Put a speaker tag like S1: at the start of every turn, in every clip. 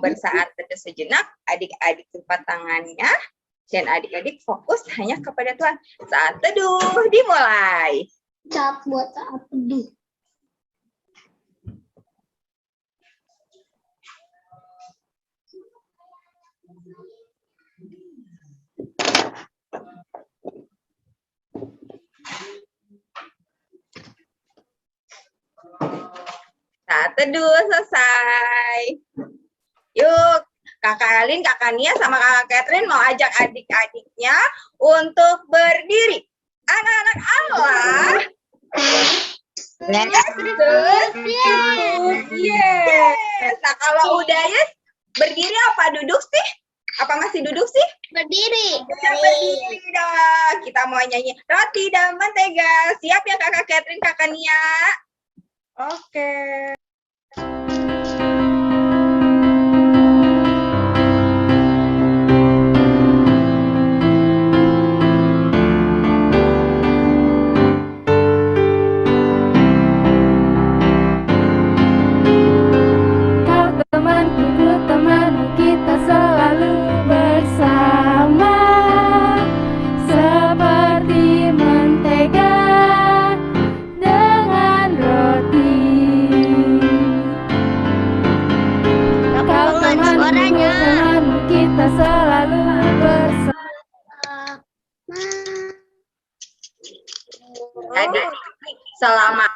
S1: bersaat teduh sejenak, adik-adik lipat tangannya, dan adik-adik fokus hanya kepada Tuhan. Saat teduh dimulai.
S2: Cat buat saat teduh.
S1: Saat teduh selesai. Yuk, Kakak Alin, Kakak Nia, sama Kakak Catherine mau ajak adik-adiknya untuk berdiri. Anak-anak Allah. Let's do yes. Nah, kalau udah yes, berdiri apa duduk sih? Apa masih duduk sih?
S2: Berdiri.
S1: Kita berdiri dong. Kita mau nyanyi roti dan mentega. Siap ya Kakak Catherine, Kakak Nia? Oke. Adik-adik, selama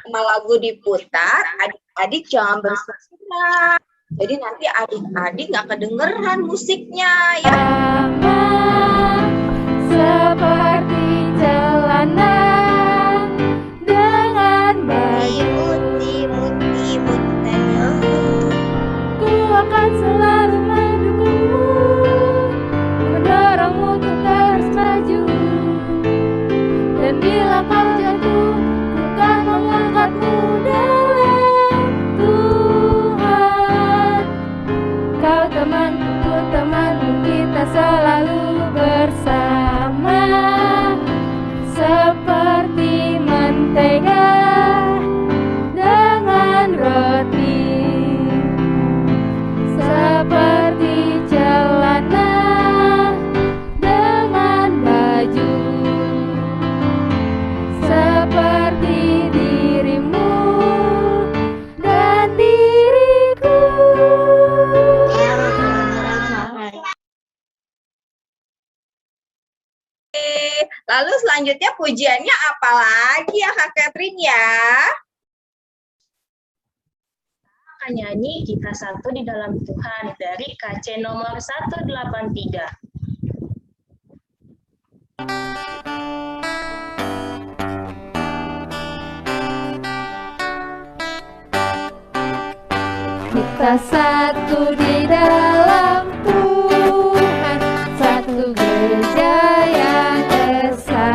S1: lagu diputar, adik-adik jangan berserak. Jadi nanti adik-adik nggak kedengeran musiknya ya.
S3: Seperti celana dengan baju, ku akan selalu mendukungmu, mendorongmu untuk terus maju. Dan bila kau jatuh, ku akan mengangkatmu dalam Tuhan. Kau temanku, temanmu, kita selalu bersama. Seperti mentega dengan roti, seperti celana dengan baju, seperti dirimu dan diriku.
S1: Lalu selanjutnya pujiannya apa lagi ya Kak Catherine ya?
S4: Akan nyanyi Kita Satu di Dalam Tuhan dari KC nomor 183.
S3: Kita satu di dalam Tuhan, satu gereja yang esa.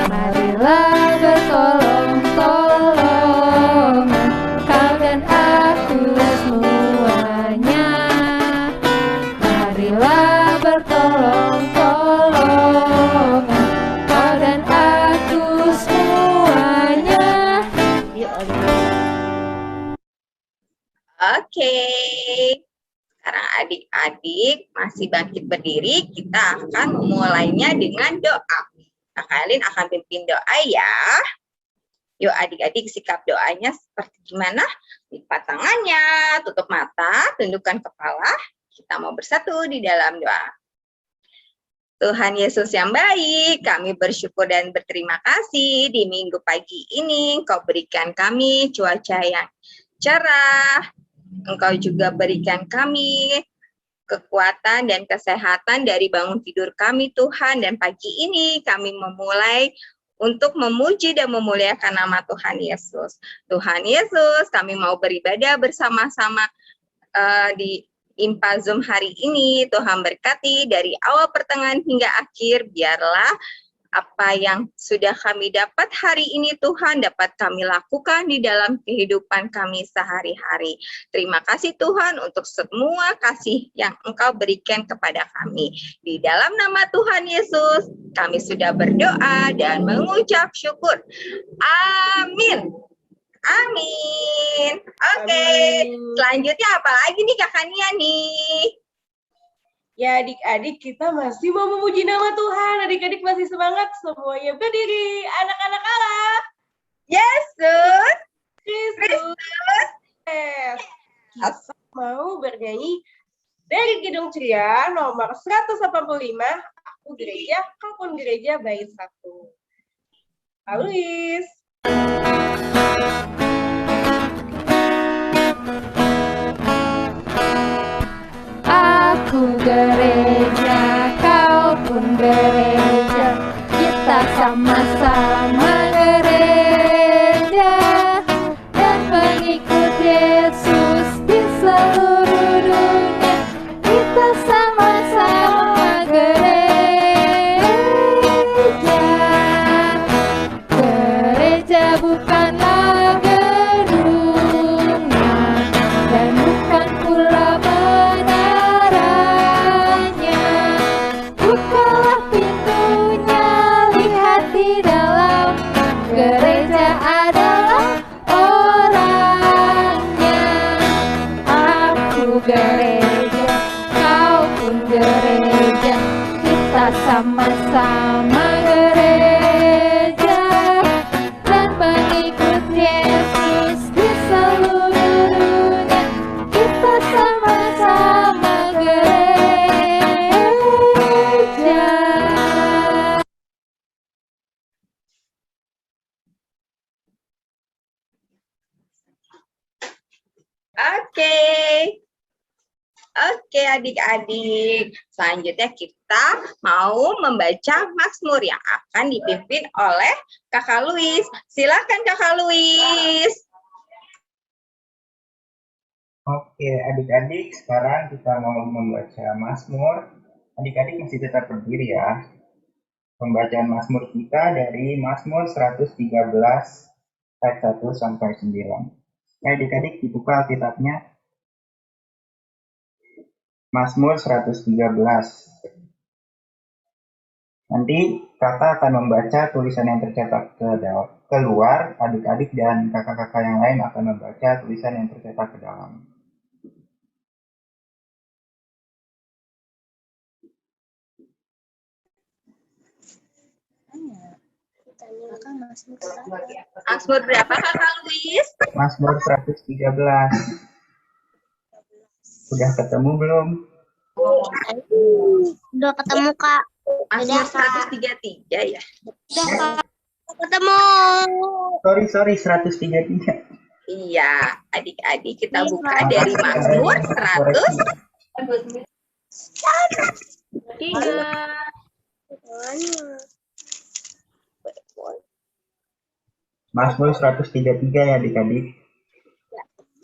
S3: Marilah bertolong-tolongan, kau dan aku semuanya. Marilah bertolong-tolongan, kau dan aku semuanya.
S1: Oke. Sekarang adik-adik masih bangkit berdiri, kita akan memulainya dengan doa. Kak Alin akan pimpin doa ya. Yuk adik-adik sikap doanya seperti gimana? Lipat tangannya, tutup mata, tundukkan kepala. Kita mau bersatu di dalam doa. Tuhan Yesus yang baik, kami bersyukur dan berterima kasih di minggu pagi ini Engkau berikan kami cuaca yang cerah. Engkau juga berikan kami kekuatan dan kesehatan dari bangun tidur kami Tuhan, dan pagi ini kami memulai untuk memuji dan memuliakan nama Tuhan Yesus. Tuhan Yesus, kami mau beribadah bersama-sama di Impa Zoom hari ini. Tuhan berkati dari awal pertengahan hingga akhir, biarlah apa yang sudah kami dapat hari ini Tuhan dapat kami lakukan di dalam kehidupan kami sehari-hari. Terima kasih Tuhan untuk semua kasih yang Engkau berikan kepada kami. Di dalam nama Tuhan Yesus kami sudah berdoa dan mengucap syukur. Amin. Amin. Oke, selanjutnya apa lagi nih Kakak Nia nih?
S5: Ya adik-adik, kita masih mau memuji nama Tuhan. Adik-adik masih semangat, semuanya berdiri. Anak-anak Allah.
S1: Yesus
S5: Kristus. Yes. Kita mau bernyanyi dari Kidung Ceria nomor 185. Aku gereja, kau pun gereja, bait 1. Kak Luis.
S3: Aku gereja, kau pun gereja, kita sama-sama gereja dan pengikut Yesus di seluruh dunia. Kita sama-sama gereja. Gereja bukanlah gedungnya dan bukan pula menaranya. Bukalah pintunya, lihat di dalam. Gereja adalah orangnya. Aku gereja, kau pun gereja, kita sama-sama gereja dan pengikut Yesus di seluruh dunia. Kita sama-sama gereja.
S1: Oke. Oke adik-adik, selanjutnya kita mau membaca Mazmur yang akan dipimpin oleh Kakak Luis. Silakan Kakak Luis.
S6: Oke, adik-adik, sekarang kita mau membaca Mazmur. Adik-adik masih tetap berdiri ya. Pembacaan Mazmur kita dari Mazmur 113 ayat 1 sampai 9. Adik-adik dibuka Alkitabnya. Mazmur 113. Nanti kakak akan membaca tulisan yang tercetak keluar, adik-adik dan kakak-kakak yang lain akan membaca tulisan yang tercetak ke dalam.
S1: Mazmur berapa Kakak Luis?
S6: Mazmur 113. Udah ketemu belum?
S2: Udah ketemu, Kak.
S1: Mazmur 133 ya.
S2: Udah, Kak. Ketemu.
S6: Sorry, 133.
S1: Iya, adik-adik kita buka dari Mazmur 100.
S6: Mazmur 133 ya adik-adik.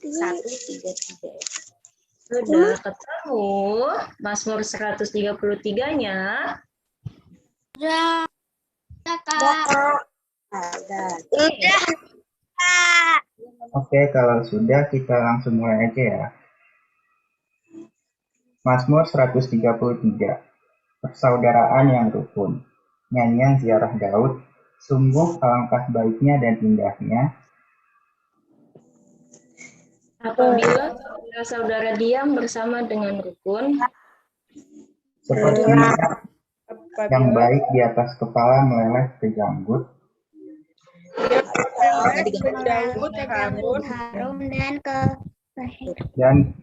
S1: 133.
S4: Sudah ketemu Mazmur 133-nya.
S2: Udah. Udah, Kak. Udah, Kak.
S6: Oke, kalau sudah kita langsung mulai aja ya. Mazmur 133. Persaudaraan yang rukun. Nyanyian ziarah Daud. Sungguh alangkah baiknya dan indahnya
S4: Apabila saudara-saudara diam bersama dengan rukun,
S6: seperti yang baik di atas kepala meleleh ke janggut.
S5: Janggut, rambut.
S2: Harum dan ke
S6: Dan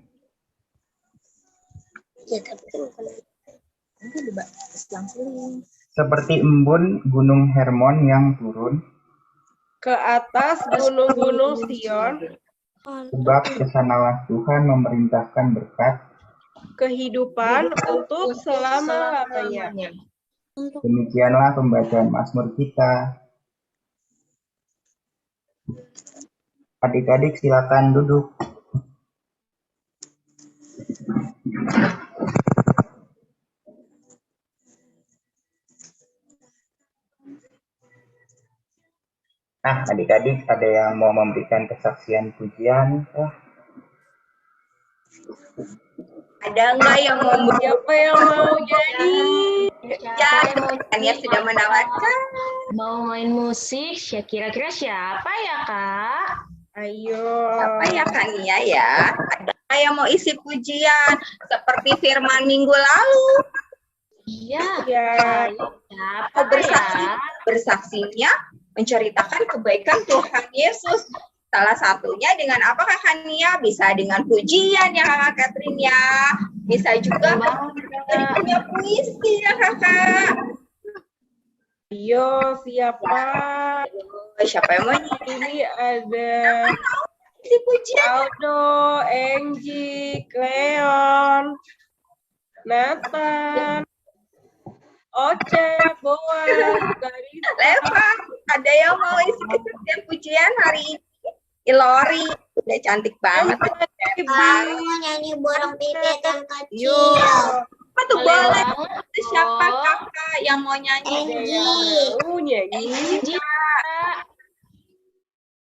S6: seperti embun gunung Hermon yang turun,
S5: Ke atas gunung-gunung Sion,
S6: sebab kesanalah Tuhan memerintahkan berkat.
S5: kehidupan untuk selama-lamanya.
S6: Demikianlah pembacaan Mazmur kita. Adik-adik silakan duduk. Nah, adik-adik ada yang mau memberikan kesaksian pujian?
S1: Ada nggak yang mau
S5: Siapa yang mau jadi?
S1: ya? Tania sudah menawarkan.
S4: mau main musik, ya kira-kira siapa ya, Kak?
S5: Ayo.
S1: Apa ya Kania ya? Ada yang mau isi pujian seperti firman minggu lalu.
S4: Iya.
S5: Ya.
S4: Siapa
S1: Bersaksi,
S4: ya?
S1: bersaksinya menceritakan kebaikan Tuhan Yesus. Salah satunya dengan apa Kak Kania? Bisa dengan pujian ya Kakak Catherine ya. Bisa juga punya puisi ya Kakak.
S5: Ayo, siapa?
S1: Siapa yang mau
S5: Ini ada
S1: isi pujian?
S5: Aldo, Angie, Cleon, Nathan, Oce, Boas, Garita.
S1: Leva, ada yang mau isi kesaksian pujian hari ini? Ilori, udah cantik banget.
S2: Kamu nyanyi burung pipit yang
S5: Yo,
S2: kecil.
S1: Apa tuh boleh? Siapa kakak yang mau nyanyi?
S2: Angie.
S5: nyanyi.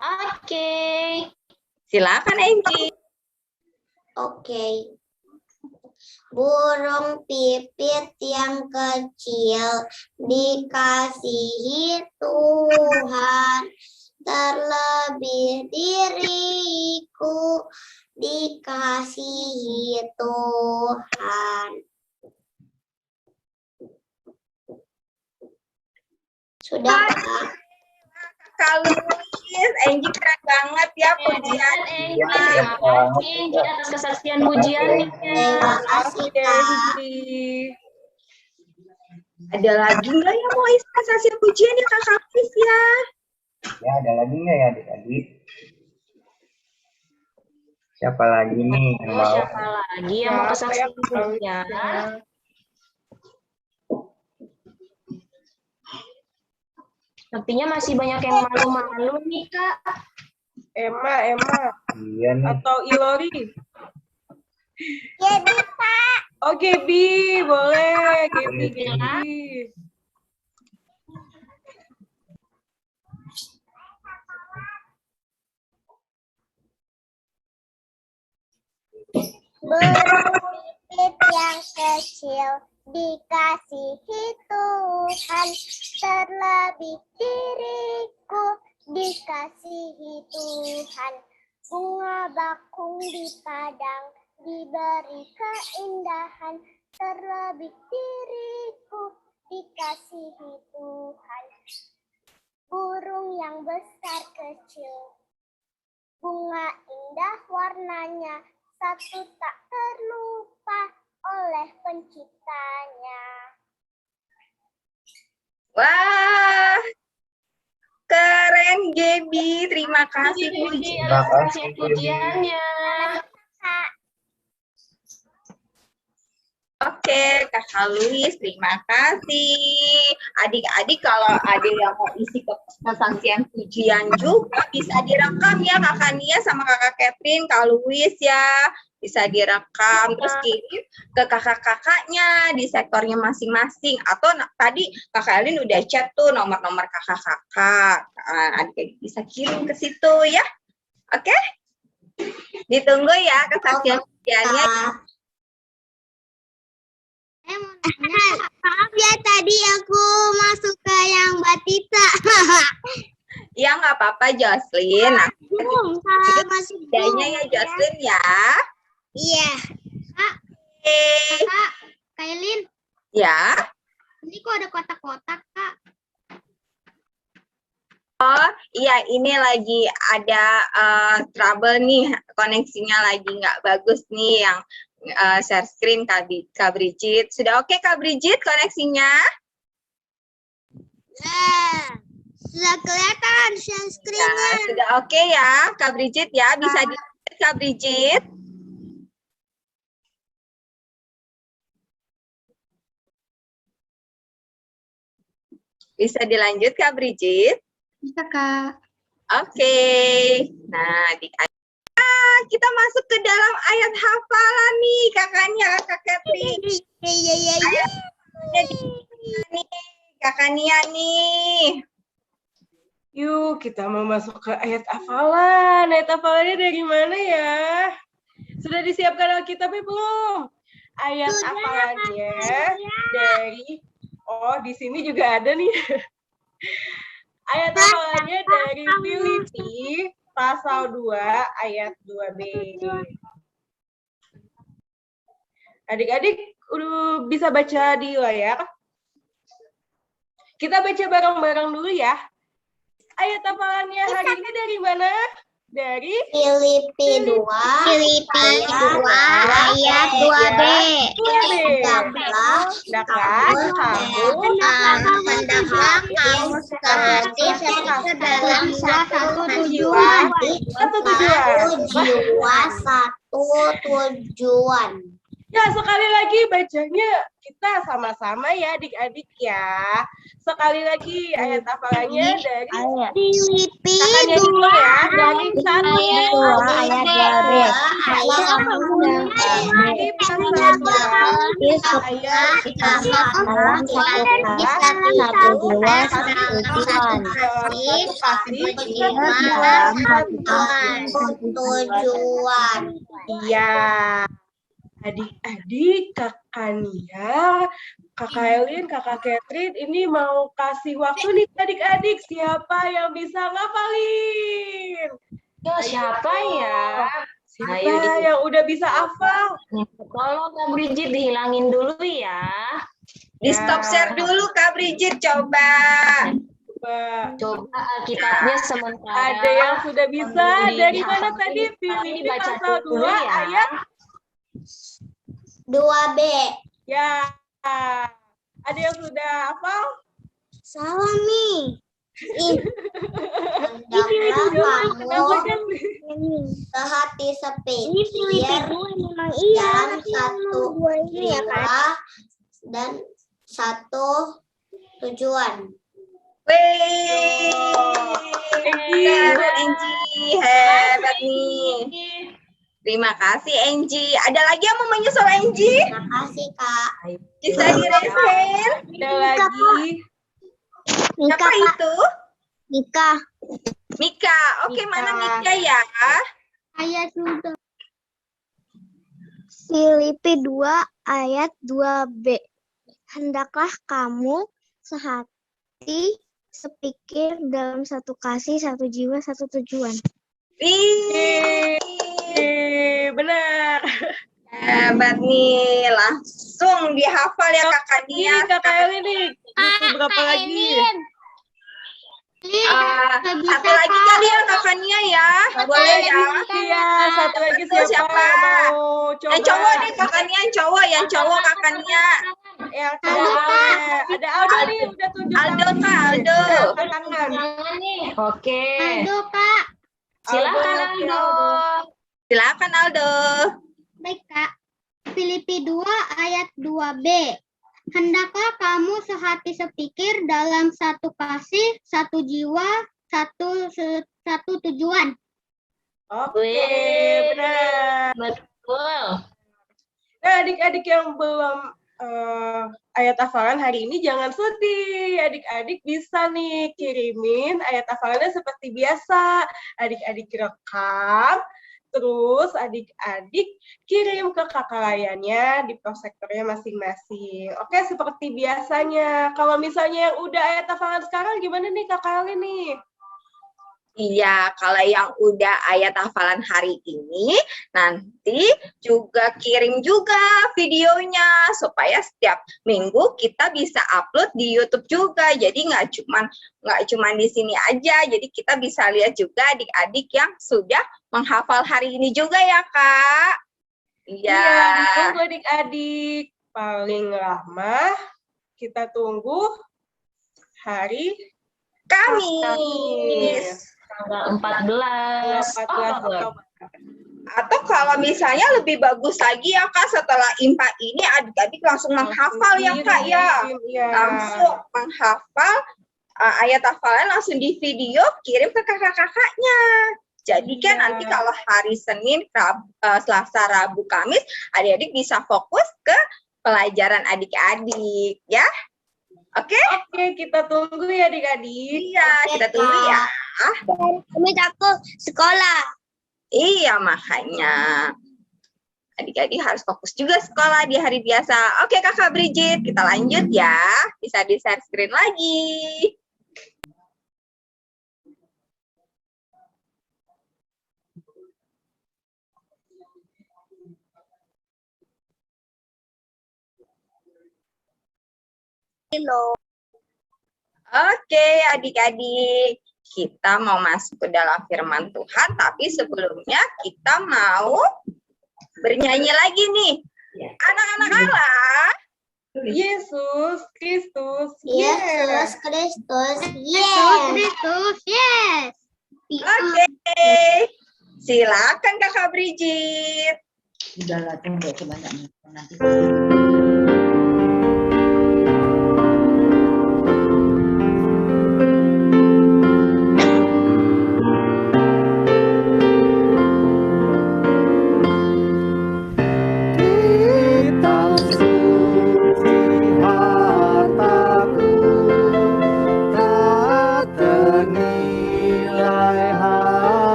S4: Oke.
S1: Silakan Angie.
S2: Oke. Burung pipit yang kecil dikasihi Tuhan, terlebih diriku dikasihi Tuhan. Sudah, Kak?
S1: Kak Luis, Angie keren banget ya pujian.
S4: Angie, terima kasih Angie atas kesaksian pujiannya.
S2: Terima kasih, Kak.
S5: Angie.
S1: Ada lagi nggak yang mau isi kesaksian pujian ya Kakak Luis ya?
S6: Ya, ada lagi nggak ya adik-adik? Siapa lagi nih yang mau?
S4: Siapa lagi yang mau kesaksian pujian? Sepertinya masih banyak yang malu-malu nih, Kak.
S5: Emma.
S6: Iya nih.
S5: Atau Ilori.
S2: Jadi, Pak.
S5: Oh, Gaby, boleh. Gaby.
S2: Burung pipit yang kecil dikasihi Tuhan, terlebih diriku dikasihi Tuhan. Bunga bakung di padang diberi keindahan, terlebih diriku dikasihi Tuhan. Burung yang besar kecil, bunga indah warnanya, satu tak terlupa oleh penciptanya.
S1: Wah, keren Gaby. Terima kasih
S4: Puji
S1: pujian.
S4: atas kesaksian pujiannya.
S1: Oke, Kakak Luis, terima kasih. Adik-adik kalau ada yang mau isi kesaksian pujian juga bisa direkam ya Kakak Nia sama Kakak Catherine, Kak Luis ya. Bisa direkam terus kirim ke kakak-kakaknya di sektornya masing-masing. Atau tadi Kakak Elin udah chat tuh nomor-nomor kakak-kakak. Adik-adik bisa kirim ke situ ya. Oke? Ditunggu ya kesaksian pujiannya.
S2: Maaf ya, tadi aku masuk ke yang Batita.
S1: Ya nggak apa-apa Jocelyn.
S2: Salah masuk
S1: Bedanya ya Jocelyn ya.
S2: Iya. Kak,
S1: Oke.
S2: Kak, Kailin,
S1: Ya.
S2: ini kok ada kotak-kotak, Kak?
S1: Iya, ini lagi ada trouble nih, koneksinya lagi nggak bagus nih yang share screen Kak Brigit. Sudah oke Kak Brigit koneksinya?
S2: Nah, sudah kelihatan share
S1: Ya,
S2: screen-nya.
S1: sudah oke ya Kak Brigit ya, bisa dilihat Kak Brigit. Bisa dilanjut Kak Brigit?
S3: Bisa, Kak.
S1: Oke. Nah, kita masuk ke dalam ayat hafalan nih kakaknya Kak Catherine.
S2: Iya.
S1: Nih, Kakak Nia nih.
S5: Yuk, kita mau masuk ke ayat hafalan. Ayat hafalannya dari mana ya? Sudah disiapkan Alkitabnya belum? Ayat hafalannya dari, di sini juga ada nih. Ayat hafalannya dari Filipi pasal 2 ayat 2B. Adik-adik udah bisa baca di layar? Kita baca bareng-bareng dulu ya. Ayat hafalannya hari ini dari mana? Dari
S2: Filipi 2 ayat 2B.
S5: Hendaklah kamu
S2: sehati dalam satu
S5: jiwa,
S2: satu tujuan.
S5: Ya, sekali lagi bacanya kita sama-sama ya adik-adik ya. Sekali lagi ayat hafalannya dari
S2: Filipi
S5: kakaknya dulu ya. Dari 1
S2: ayat 2B.
S5: Di pasal 2 ayat
S2: tujuan.
S5: Iya. Adik-adik, Kakak Nia, Kakak Elin, Kakak Catherine, ini mau kasih waktu nih adik-adik. Siapa yang bisa ngapalin?
S4: Siapa ya?
S5: Siapa
S4: Ayo,
S5: yang udah bisa hafal?
S4: Tolong Kak Bridget dihilangin dulu ya.
S1: Di stop share dulu Kak Bridget, coba.
S4: Coba kitabnya sementara.
S5: Ada yang sudah bisa? Dari mana tadi?
S4: Ini
S5: Filipi
S4: baca
S5: pasal 2
S4: dulu ya.
S5: ayat
S2: 2B.
S5: ya. Ada yang sudah hafal?
S2: Salah nih.
S5: Kenapa
S2: Hendaklah
S5: kan?
S2: kamu sehati sepikir dalam satu jiwa dan satu tujuan.
S1: Wih, Angie, hebat nih. Terima kasih Angie. Ada lagi yang mau menyusul Angie?
S2: Terima kasih, Kak.
S1: Bisa diresen?
S5: Ada lagi.
S1: Siapa itu?
S2: Nika.
S1: Mika. Oke,
S5: Mika.
S1: mana Mika ya?
S2: Ayat sudah. Filipi 2 ayat 2B. Hendaklah kamu sehati sepikir dalam satu kasih, satu jiwa, satu tujuan.
S5: Benar.
S1: Hebat nih. Langsung dihafal ya Kakak
S5: Ini
S1: Nia.
S5: Kakak Elin nih. Butuh berapa lagi?
S1: Satu lagi kali ya Kakak Nia ya. Boleh ya.
S5: Iya, satu lagi
S1: Betul,
S5: siapa?
S1: siapa?
S5: Yang mau coba?
S1: Yang cowok deh Kakak Nia, yang cowok Kakak Nia.
S5: Yang cowok. Ada Aldo nih, udah tunjuk
S1: Aldo
S5: tangan.
S1: Kak, Aldo.
S5: Angkat tangan.
S4: Oke.
S2: Aduh, Kak.
S4: Silakan
S5: Aldo,
S4: Aldo.
S1: Silakan Aldo.
S2: Baik, Kak. Filipi 2 ayat 2B. Hendaklah kamu sehati sepikir dalam satu kasih, satu jiwa, satu tujuan.
S5: Oke, benar.
S4: Betul.
S5: Nah, adik-adik yang belum ayat hafalan hari ini jangan sedih. Adik-adik bisa nih kirimin ayat hafalannya seperti biasa. Adik-adik rekam, terus adik-adik kirim ke kakak layannya di prosektornya masing-masing. Oke, seperti biasanya. Kalau misalnya yang udah ayat hafalan sekarang gimana nih kakak Lali nih?
S1: Iya, kalau yang udah ayat hafalan hari ini, nanti juga kirim juga videonya supaya setiap minggu kita bisa upload di YouTube juga. Jadi nggak cuman di sini aja. Jadi kita bisa lihat juga adik-adik yang sudah menghafal hari ini juga ya, Kak. Iya.
S5: Ditunggu adik-adik. Paling lama kita tunggu hari
S1: Kamis.
S4: Tanggal 14 Oktober.
S1: Atau kalau misalnya lebih bagus lagi ya Kak, setelah IMPA ini adik-adik langsung menghafal ya Kak ya. Langsung menghafal ayat hafalan langsung di video kirim ke kakak-kakaknya. Jadi kan nanti kalau hari Senin, Selasa, Rabu, Kamis, adik-adik bisa fokus ke pelajaran adik-adik ya. Oke?
S5: Oke, kita tunggu ya adik-adik.
S1: Iya, kita tunggu ya.
S2: Kami takut sekolah.
S1: Iya, makanya. Adik-adik harus fokus juga sekolah di hari biasa. Oke, Kakak Bridget, kita lanjut ya. Bisa di-share screen lagi. Oke, adik-adik. Kita mau masuk ke dalam firman Tuhan, tapi sebelumnya kita mau bernyanyi lagi nih. Anak-anak Allah.
S5: Yesus Kristus.
S2: Yesus Kristus. Yesus. Yes.
S1: Oke. Silakan Kakak Brigit.
S7: Udahlah, tunggu kebanyakan nanti.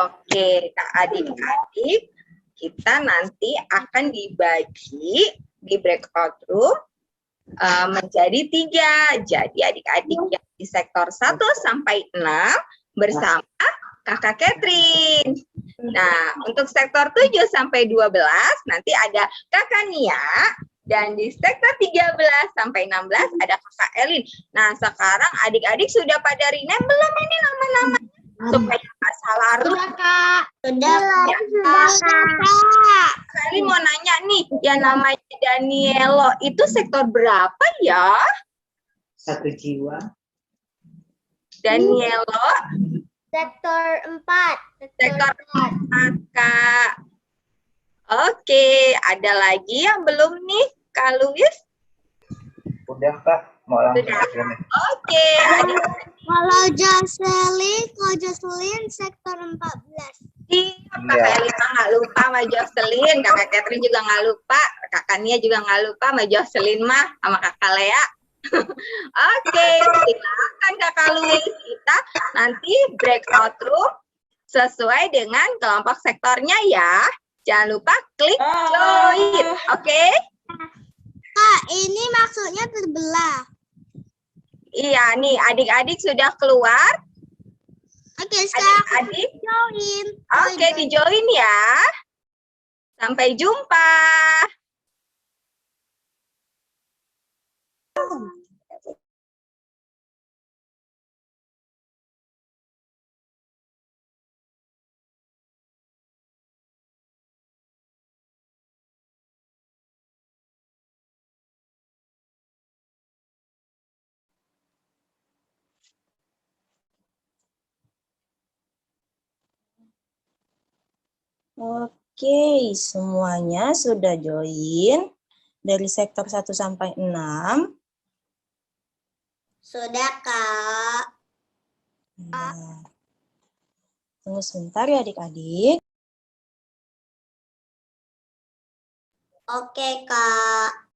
S1: Oke, Kak adik-adik, kita nanti akan dibagi di breakout room menjadi 3. Jadi adik-adik yang di sektor 1 sampai 6 bersama Kakak Catherine. Nah, untuk sektor 7 sampai 12 nanti ada Kakak Nia, dan di sektor 13 sampai 16 ada Kakak Elin. Nah, sekarang adik-adik sudah pada rename belum ini nama-namanya? Supaya nggak salah.
S2: Sudah, Kak. Sudah,
S1: Kak. Kali mau nanya nih, yang namanya Danielo itu sektor berapa ya?
S7: 1 jiwa.
S1: Danielo
S2: Sektor 4.
S1: sektor 4, Kak. Oke, ada lagi yang belum nih, Kak Luis?
S6: Udah Kak, mau langsung
S1: Sudah.
S6: aja nih.
S1: Oke, adik-adik.
S2: Kalau Jocelyn sektor 14.
S1: Siap, Kakak Elina nggak lupa sama Jocelyn, Kakak Catherine juga nggak lupa, Kakak Nia juga nggak lupa sama Jocelyn mah, sama Kakak Lea. Oke, silakan Kakak Luis, kita nanti breakout room sesuai dengan kelompok sektornya ya. Jangan lupa klik join, oke?
S2: Kak, ini maksudnya terbelah.
S1: Iya, nih adik-adik sudah keluar.
S2: Oke, sekarang
S1: Adik-adik,
S2: join.
S1: oke di-join ya. Sampai jumpa.
S8: Oke, semuanya sudah join dari sektor 1 sampai 6.
S2: Sudah, Kak.
S8: Nah, tunggu sebentar ya adik-adik.
S2: Oke, Kak.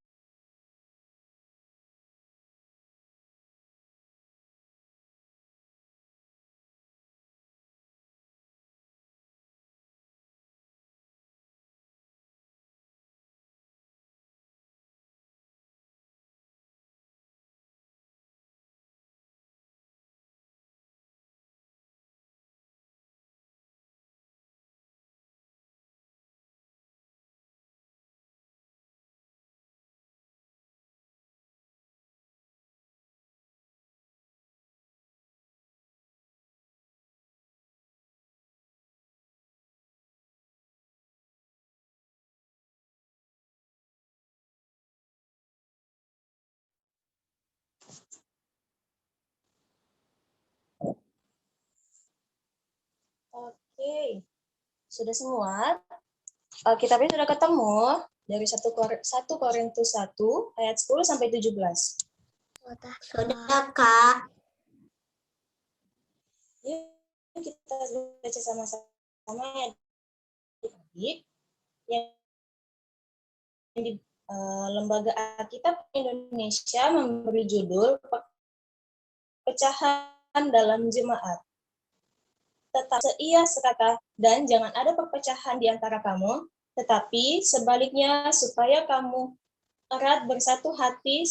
S8: Oke, sudah semua. Kita sudah ketemu dari 1 Korintus 1 ayat 10 sampai 17.
S2: Sudah, Kak.
S8: Yuk kita baca sama-sama ya adik-adik. Yang di Lembaga Alkitab Indonesia memberi judul Perpecahan dalam Jemaat. Tetap seia sekata dan jangan ada perpecahan di antara kamu, Tetapi sebaliknya supaya kamu erat bersatu hati,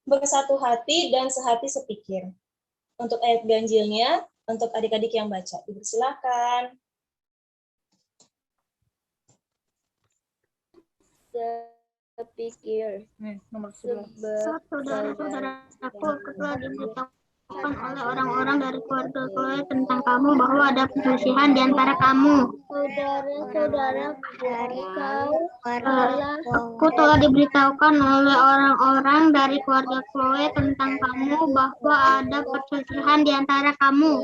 S8: bersatu hati dan sehati sepikir. Untuk ayat ganjilnya, untuk adik-adik yang baca, dipersilakan.
S3: Sepikir.
S7: Nomor 11.
S2: Saudara-saudaraku telah diberitahukan oleh orang-orang dari keluarga Chloe tentang kamu bahwa ada perselisihan di antara kamu. Saudara-saudara dari aku telah diberitahukan oleh orang-orang dari keluarga Chloe tentang kamu bahwa ada perselisihan di antara kamu.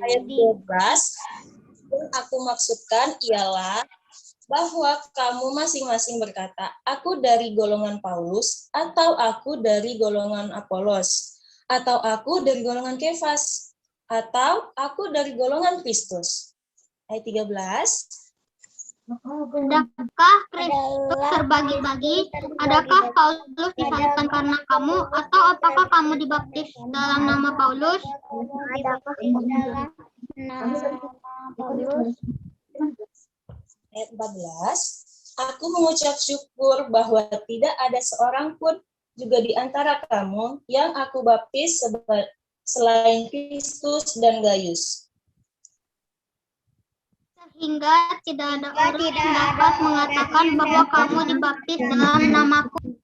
S8: Ayat 12 yang aku maksudkan ialah bahwa kamu masing-masing berkata, aku dari golongan Paulus, atau aku dari golongan Apolos, atau aku dari golongan Kefas, atau aku dari golongan Kristus. Ayat 13.
S2: Adakah Kristus terbagi-bagi? Adakah Paulus disalibkan karena kamu? Atau apakah kamu dibaptis dalam nama Paulus? Adakah dalam nama Paulus?
S8: Ayat 14, aku mengucap syukur bahwa tidak ada seorang pun juga di antara kamu yang aku baptis selain Kristus dan Gaius.
S2: Sehingga tidak ada orang yang dapat mengatakan bahwa kamu dibaptis dalam namaku.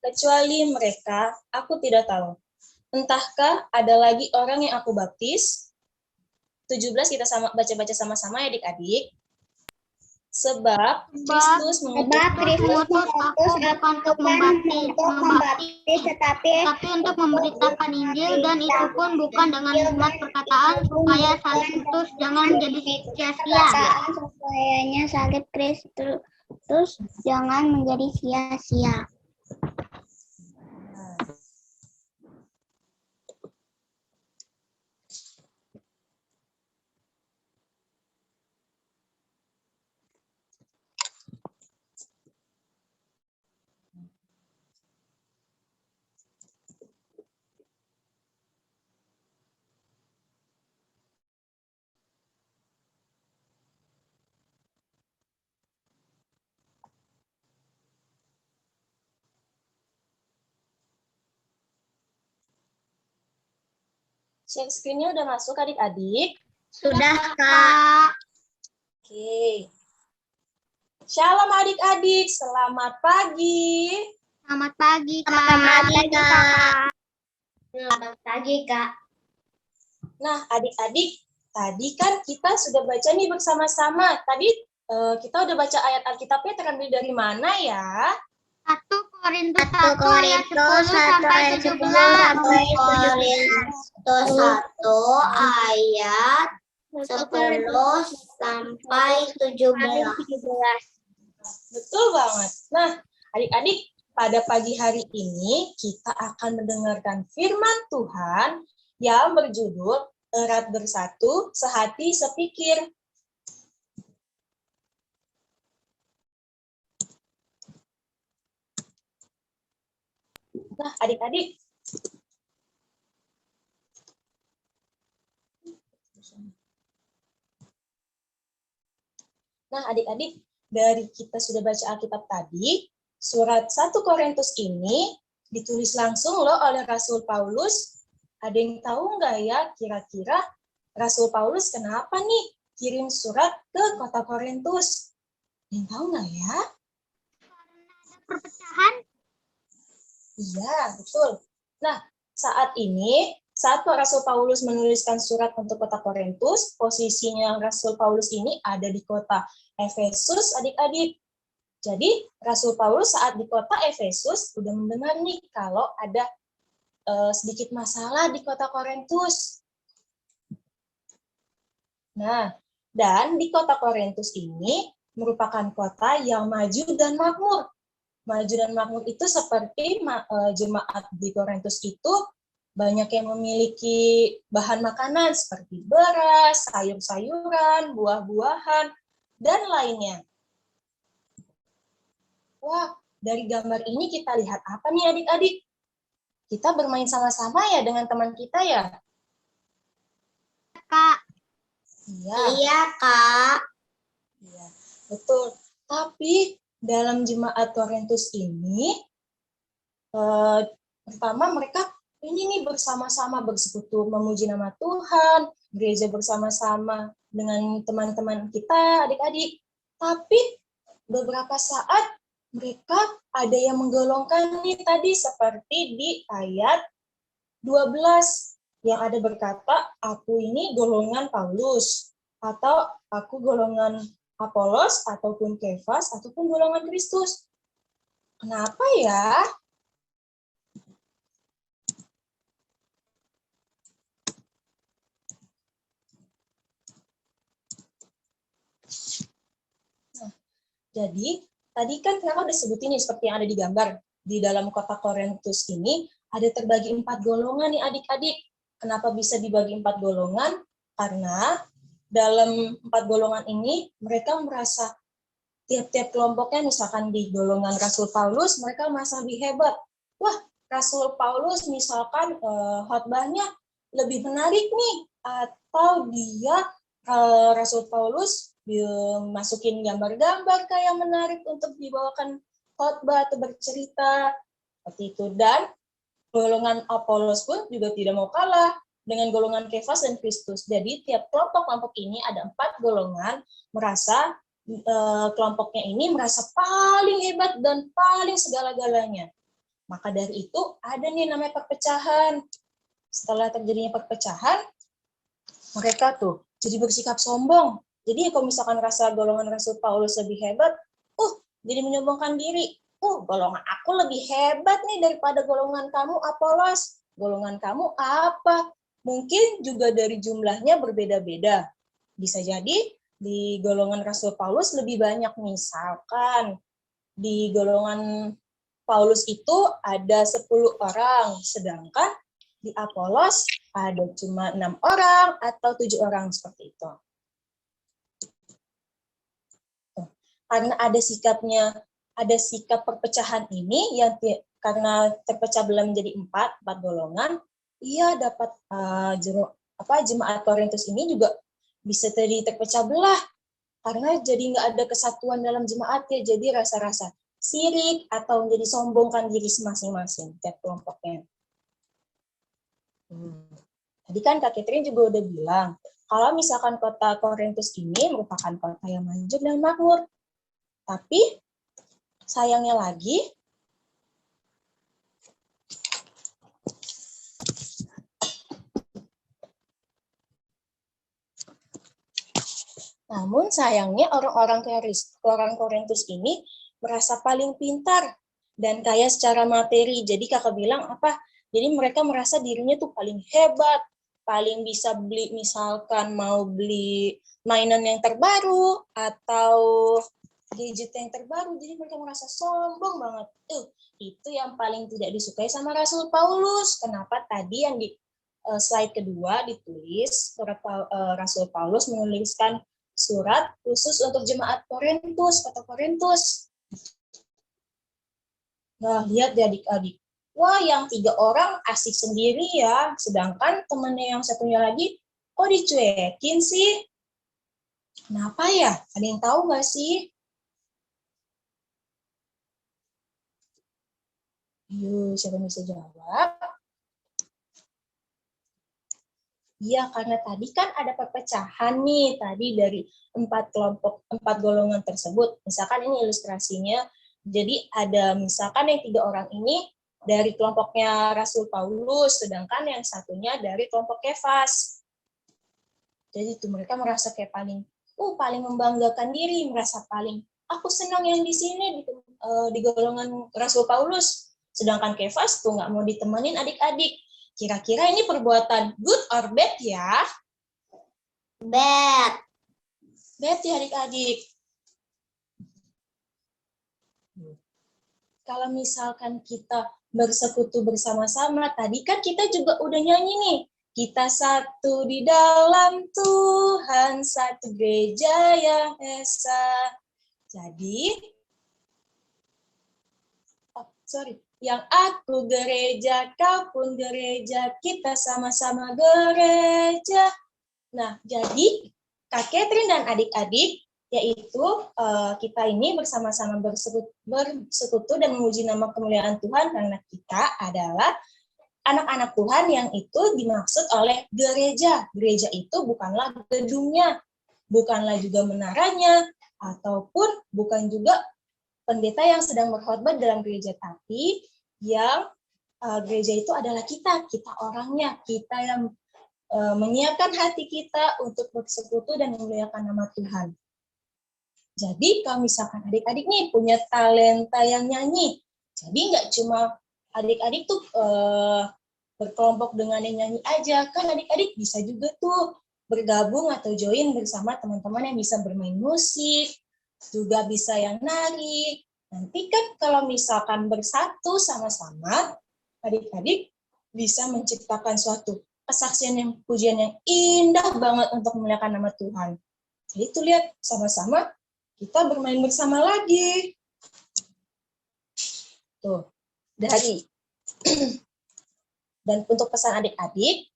S8: Kecuali mereka, aku tidak tahu. Entahkah ada lagi orang yang aku baptis? 17 kita baca-baca sama-sama ya adik-adik. Sebab Kristus mengutus
S2: aku bukan untuk membaptis, tetapi untuk memberitakan Injil, dan itu pun bukan dengan hikmat perkataan, supaya salib Kristus jangan menjadi sia-sia. Supayanya salib Kristus jangan menjadi sia-sia.
S8: Share screen-nya udah masuk adik-adik?
S2: Sudah, Kak.
S8: Oke. Shalom adik-adik, selamat pagi.
S2: Selamat pagi, Kak. Selamat pagi, Kak. Selamat pagi, Kak.
S8: Nah, adik-adik, tadi kan kita sudah baca nih bersama-sama. Tadi kita udah baca ayat Alkitabnya terambil dari mana ya?
S2: 1 Korintus 1 ayat 10 sampai 17. 1 Korintus 1 ayat 10 sampai 17.
S8: Betul banget. Nah, adik-adik, pada pagi hari ini kita akan mendengarkan firman Tuhan yang berjudul Erat Bersatu, Sehati Sepikir. Nah, adik-adik, dari kita sudah baca Alkitab tadi, surat 1 Korintus ini ditulis langsung loh oleh Rasul Paulus. Ada yang tahu nggak ya kira-kira Rasul Paulus kenapa nih kirim surat ke kota Korintus? Ada yang tahu nggak ya?
S2: Perpecahan.
S8: Iya, betul. Nah, saat Rasul Paulus menuliskan surat untuk kota Korintus, posisinya Rasul Paulus ini ada di kota Efesus, adik-adik. Jadi, Rasul Paulus saat di kota Efesus udah mendengar nih kalau ada sedikit masalah di kota Korintus. Nah, dan di kota Korintus ini merupakan kota yang maju dan makmur. Maju dan makmur itu seperti jemaat di Korintus itu banyak yang memiliki bahan makanan seperti beras, sayur-sayuran, buah-buahan, dan lainnya. Wah, dari gambar ini kita lihat apa nih adik-adik? kita bermain sama-sama ya dengan teman kita ya?
S2: Kak.
S8: Iya.
S2: Iya, Kak.
S8: Iya, betul. Tapi dalam jemaat Korintus ini, pertama mereka ini nih bersama-sama bersekutu memuji nama Tuhan, gereja bersama-sama dengan teman-teman kita, adik-adik. Tapi beberapa saat mereka ada yang menggolongkan nih tadi seperti di ayat 12 yang ada berkata, aku ini golongan Paulus, atau aku golongan Apolos, ataupun Kefas, ataupun golongan Kristus. Kenapa ya? Nah, jadi, tadi kan kenapa disebutin nih seperti yang ada di gambar. Di dalam kota Korintus ini, ada terbagi 4 golongan nih adik-adik. Kenapa bisa dibagi 4 golongan? Karena dalam 4 golongan ini, mereka merasa tiap-tiap kelompoknya, misalkan di golongan Rasul Paulus, mereka merasa lebih hebat. Wah, Rasul Paulus misalkan khotbahnya lebih menarik nih, atau dia Rasul Paulus masukin gambar-gambar kayak menarik untuk dibawakan khotbah atau bercerita seperti itu. Dan golongan Apolos pun juga tidak mau kalah dengan golongan Kefas dan Kristus. Jadi tiap kelompok-kelompok ini ada 4 golongan merasa kelompoknya ini merasa paling hebat dan paling segala-galanya. Maka dari itu ada nih namanya perpecahan. Setelah terjadinya perpecahan, mereka tuh jadi bersikap sombong. Jadi kalau misalkan rasa golongan Rasul Paulus lebih hebat, jadi menyombongkan diri. Golongan aku lebih hebat nih daripada golongan kamu Apolos. Golongan kamu apa? Mungkin juga dari jumlahnya berbeda-beda. Bisa jadi di golongan Rasul Paulus lebih banyak, misalkan di golongan Paulus itu ada 10 orang, sedangkan di Apolos ada cuma 6 orang atau 7 orang seperti itu. Karena ada sikap perpecahan ini yang karena terpecah belah menjadi 4 golongan, ia dapat jemaat Korintus ini juga bisa jadi terpecah belah karena jadi nggak ada kesatuan dalam jemaat ya, jadi rasa-rasa sirik atau menjadi sombongkan diri masing-masing tiap kelompoknya. Tadi kan Kak Catherine juga udah bilang kalau misalkan kota Korintus ini merupakan kota yang maju dan makmur, tapi sayangnya lagi orang-orang Korintus ini merasa paling pintar dan kaya secara materi. Jadi kakak bilang apa? Jadi mereka merasa dirinya tuh paling hebat, paling bisa beli, misalkan mau beli mainan yang terbaru atau gadget yang terbaru. Jadi mereka merasa sombong banget. Itu yang paling tidak disukai sama Rasul Paulus. Kenapa tadi yang di slide kedua ditulis surat Rasul Paulus menuliskan surat khusus untuk jemaat Korintus, kota Korintus. Nah, lihat ya adik-adik. Wah, yang 3 orang asik sendiri ya, sedangkan temannya yang satunya lagi, kok dicuekin sih? Kenapa ya? Ada yang tahu nggak sih? Yuk, siapa yang bisa jawab? Iya, karena tadi kan ada perpecahan nih, tadi dari 4 golongan tersebut. Misalkan ini ilustrasinya, jadi ada misalkan yang 3 orang ini dari kelompoknya Rasul Paulus, sedangkan yang satunya dari kelompok Kefas. Jadi itu mereka merasa kayak paling membanggakan diri, merasa paling, aku senang yang di sini di golongan Rasul Paulus, sedangkan Kefas tuh nggak mau ditemenin adik-adik. Kira-kira ini perbuatan good or bad ya?
S2: Bad.
S8: Bad ya adik-adik. Kalau misalkan kita bersekutu bersama-sama, tadi kan kita juga udah nyanyi nih. Kita satu di dalam Tuhan, satu gereja yang esa. Jadi,
S4: Yang aku gereja, kau pun gereja, kita sama-sama gereja. Nah, jadi Kak Catherine dan adik-adik, yaitu kita ini bersama-sama bersekutu dan memuji nama kemuliaan Tuhan karena kita adalah anak-anak Tuhan yang itu dimaksud oleh gereja. Gereja itu bukanlah gedungnya, bukanlah juga menaranya, ataupun bukan juga pendeta yang sedang berkhotbah dalam gereja, tapi yang gereja itu adalah kita orangnya, kita yang menyiapkan hati kita untuk bersekutu dan memuliakan nama Tuhan. Jadi kalau misalkan adik-adik nih punya talenta yang nyanyi, jadi nggak cuma adik-adik tuh berkelompok dengan yang nyanyi aja, kan adik-adik bisa juga tuh bergabung atau join bersama teman-teman yang bisa bermain musik, juga bisa yang nari. Nanti kan kalau misalkan bersatu sama-sama, adik-adik bisa menciptakan suatu kesaksian yang pujian yang indah banget untuk memuliakan nama Tuhan. Jadi itu lihat sama-sama kita bermain bersama lagi. Tuh, dari. Dan untuk pesan adik-adik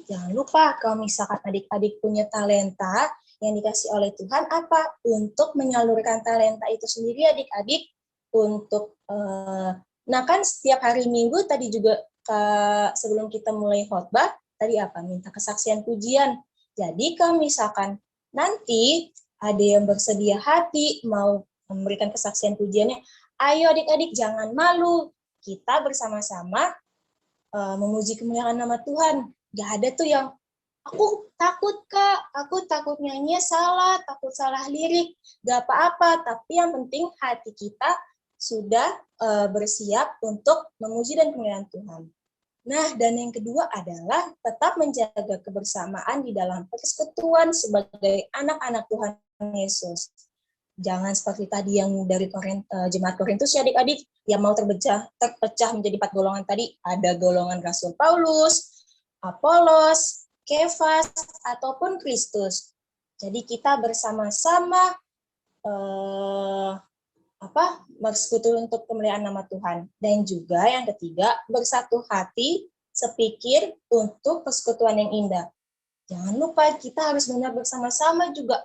S4: jangan lupa kalau misalkan adik-adik punya talenta yang dikasih oleh Tuhan apa? Untuk menyalurkan talenta itu sendiri adik-adik untuk nah kan setiap hari Minggu tadi juga sebelum kita mulai khotbah tadi apa? Minta kesaksian pujian. Jadi kalau misalkan nanti ada yang bersedia hati mau memberikan kesaksian pujiannya, ayo adik-adik jangan malu. Kita bersama-sama memuji kemuliaan nama Tuhan. Gak ada tuh yang aku takut Kak, aku takut nyanyinya salah, takut salah lirik. Gak apa-apa, tapi yang penting hati kita sudah bersiap untuk memuji dan kemuliaan Tuhan. Nah, dan yang kedua adalah tetap menjaga kebersamaan di dalam persekutuan sebagai anak-anak Tuhan Yesus. Jangan seperti tadi yang dari jemaat Korintus ya adik-adik, yang mau terpecah menjadi 4 golongan tadi. Ada golongan Rasul Paulus, Apolos, Kefas, ataupun Kristus. Jadi kita bersama-sama bersekutu untuk kemuliaan nama Tuhan. Dan juga yang ketiga, bersatu hati, sepikir untuk persekutuan yang indah. Jangan lupa kita harus benar bersama-sama juga.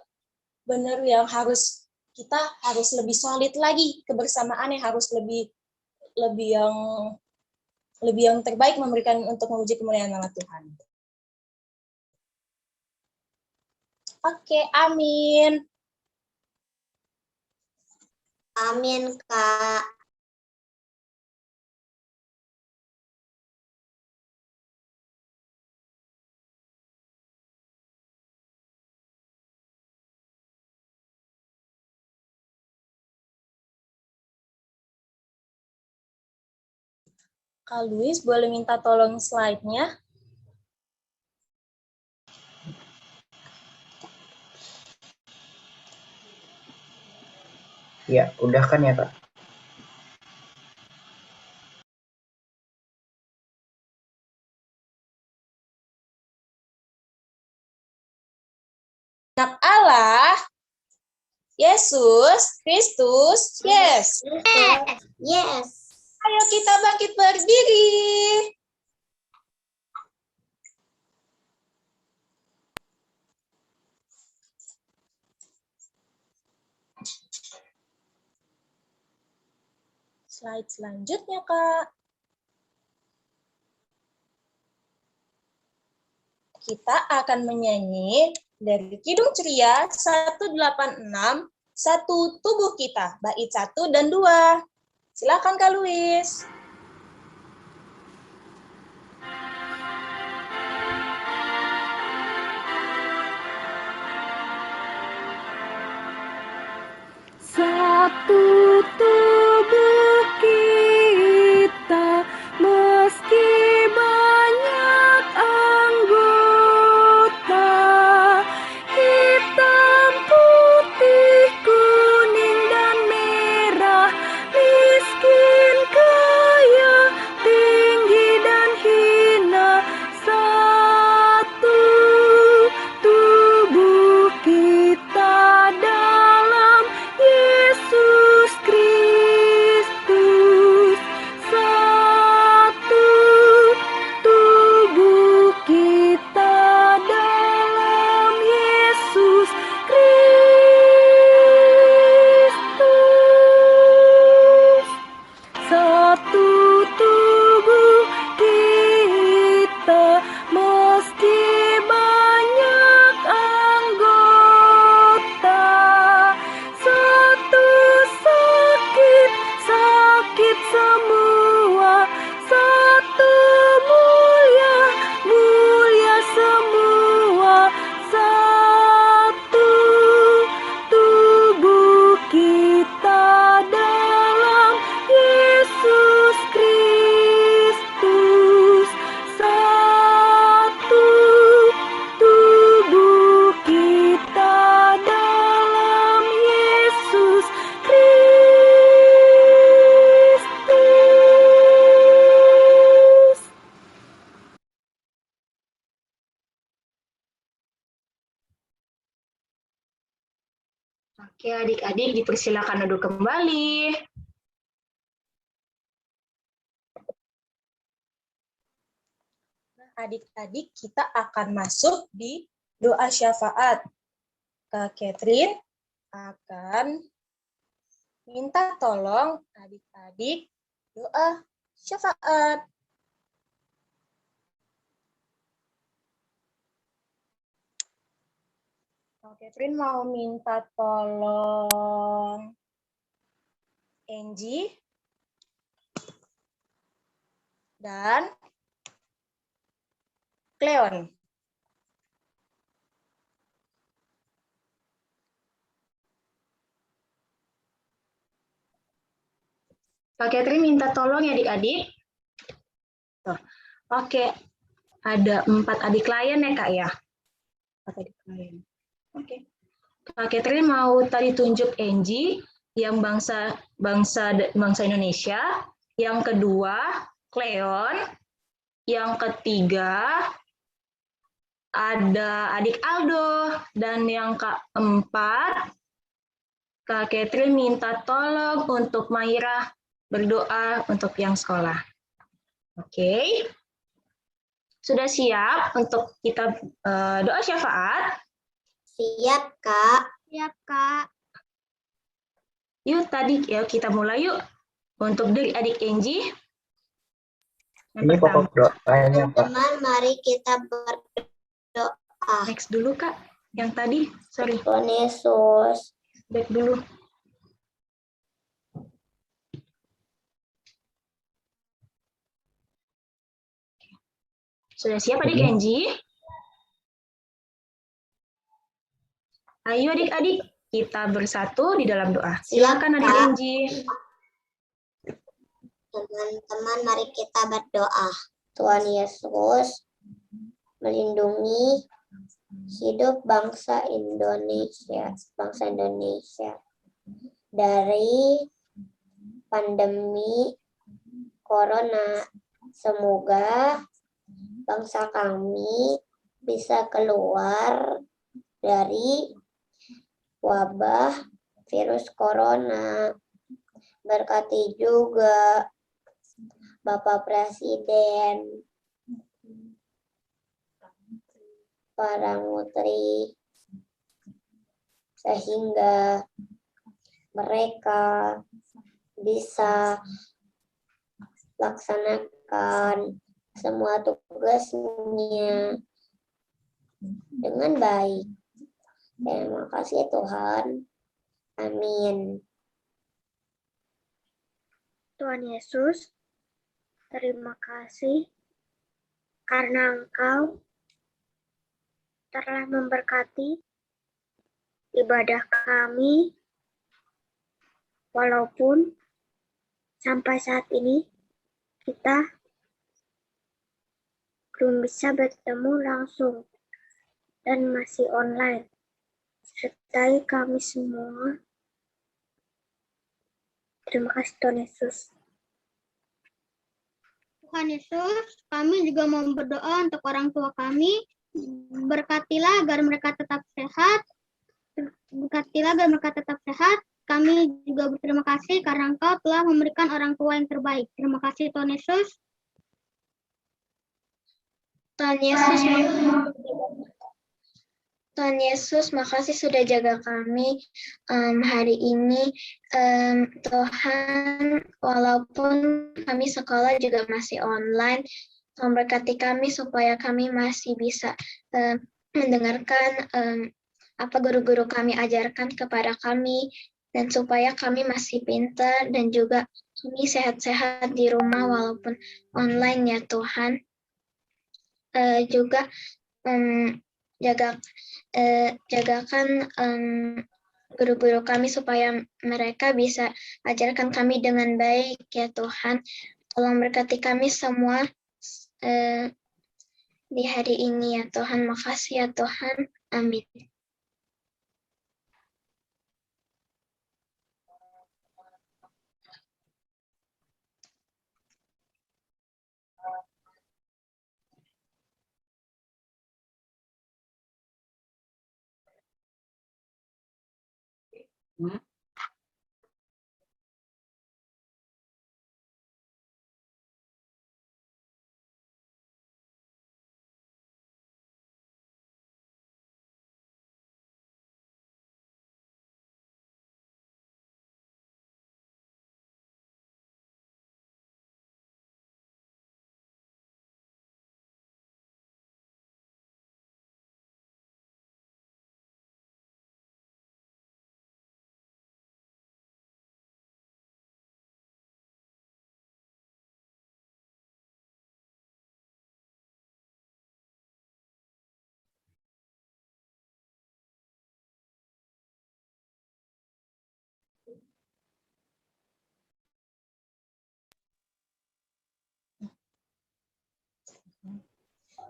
S4: Benar yang kita harus lebih solid lagi, kebersamaannya harus lebih yang terbaik memberikan untuk memuji kemuliaan nama Tuhan. Oke, amin.
S2: Amin, Kak.
S4: Kak Luis, boleh minta tolong slide-nya?
S6: Ya, udah kan ya, Kak?
S4: Anak Allah, Yesus, Kristus, yes.
S2: Yes.
S4: Ayo kita bangkit berdiri. Slide selanjutnya, Kak. Kita akan menyanyi dari Kidung Ceria 186, Satu Tubuh Kita, bait 1 dan 2. Silakan Kak Luis.
S3: Satu tubuh kita, meski banyak anggota, hitam, putih, kuning, dan merah, miskin, kaya.
S8: Oke, adik-adik dipersilakan duduk kembali. Nah, adik-adik kita akan masuk di doa syafaat. Kak Catherine akan minta tolong adik-adik doa syafaat. Kak Catherine mau minta tolong Angie dan Cleon. Kak Catherine minta tolong ya adik-adik. Oke, ada 4 adik klien ya Kak ya? 4 adik klien. Oke. Kak Catherine mau tadi tunjuk Angie yang bangsa Indonesia, yang kedua Cleon, yang ketiga ada adik Aldo, dan yang keempat Kak Catherine minta tolong untuk Maira berdoa untuk yang sekolah. Oke. Sudah siap untuk kita doa syafaat?
S2: Siap, Kak. Siap, Kak.
S8: Yuk tadi ya kita mulai yuk. Untuk dari adik Angie.
S6: Ini pokok doanya, Pak.
S2: Teman-teman, mari kita berdoa.
S8: Next dulu Kak. Yang tadi, sorry.
S2: Tuhan Yesus.
S8: Back dulu. Sudah siap adik Angie? Ayo adik-adik, kita bersatu di dalam doa. Silakan adik Angie.
S2: Teman-teman, mari kita berdoa. Tuhan Yesus, melindungi hidup bangsa Indonesia dari pandemi corona. Semoga bangsa kami bisa keluar dari wabah virus corona. Berkati juga Bapak Presiden, para menteri, sehingga mereka bisa laksanakan semua tugasnya dengan baik. Terima kasih Tuhan. Amin. Tuhan Yesus, terima kasih karena Engkau telah memberkati ibadah kami, walaupun sampai saat ini kita belum bisa bertemu langsung dan masih online. Sertai kami semua. Terima kasih Tuhan Yesus. Tuhan Yesus, kami juga mau berdoa untuk orang tua kami. Berkatilah agar mereka tetap sehat. Kami juga berterima kasih karena Engkau telah memberikan orang tua yang terbaik. Terima kasih Tuhan Yesus. Tuhan Yesus, makasih sudah jaga kami hari ini. Tuhan, walaupun kami sekolah juga masih online, memberkati kami supaya kami masih bisa mendengarkan apa guru-guru kami ajarkan kepada kami, dan supaya kami masih pintar dan juga kami sehat-sehat di rumah walaupun online ya Tuhan. Juga jagakan guru-guru kami supaya mereka bisa ajarkan kami dengan baik ya Tuhan. Tolong berkati kami semua di hari ini ya Tuhan. Makasih ya Tuhan. Amin.